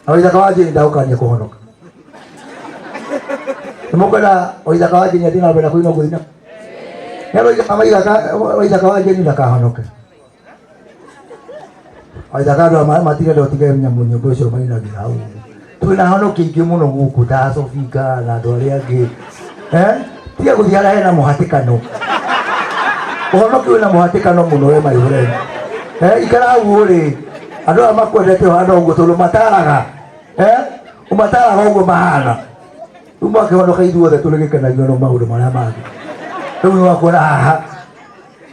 Oithaka wa Jane ndaukania kuhonoka. Mukona oithaka wa Jane atina bela kuino kuina. Nero oithaka wa Jane ndakahonoka. Oithaka ndo matire ndo tige nyamunyo gocio maina githau. Twina honoki ingi muno guku ta Sofika na ndo ria ngi. Tiga guthiara hena muhatikano. Uhonoki wina muhatikano muno we maihureni. Ikara uri andu amakwendete hano ugo tolo mataraga umataraga ugo mahana umake honoka ithuothe tuligikenagio no maundu maria mangi riu wakora haha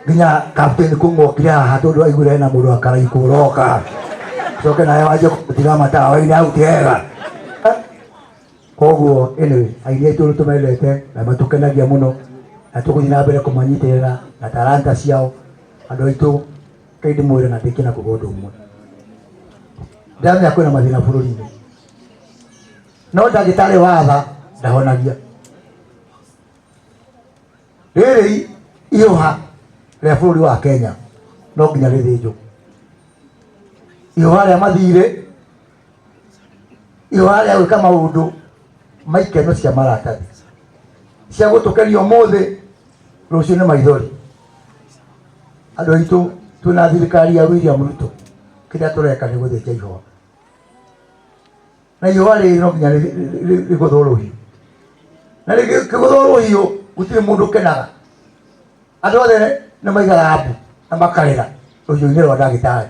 nginya captain kung'okire haha tondu aiguire hena mundu akaraiku uroka coke nawe wanjie gutiga matawa-ini au tiega koguo anyway aini aitu nitumendete na matukenagia muno na tuguthii na mbere kumanyitirira na talanta ciao andu aitu kaindi mwire na ndikina kugondu umwe ndamya kwina mathina bururi-ini no ndagitari watha ndahonagia riri iyoha ria bururi wa Kenya no nginya rithinjwo iyoha ria mathire iyoha ria gwika maundu maikeno cia maratathi cia gutukeria umuthi rucio ni maithori andu aitu twina thirikari ya William Ruto kiria tureka ni guthinja ihoha na ihoha riri no nginya riguthũrũhio na rĩkĩguthũrũhio gũtirĩ mũndũ ũkenaga andũ othe nĩ maigaga mbu na makarĩra rũciũ-inĩ rwa ndagĩtarĩ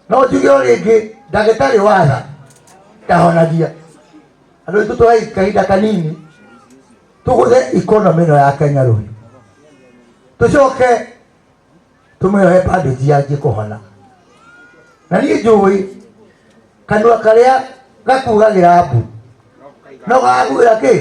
no tuge o rĩngĩ ndagĩtarĩ watha ndahonagia andũ aitũ tũhai kahinda kanini tũgũthe economy ĩno ya Kenya rũhiũ tũcoke tũmĩohe bandage yanjie kũhona na niĩ njũĩ kanua karĩa gakugagĩra mbu no gagakuĩra kĩ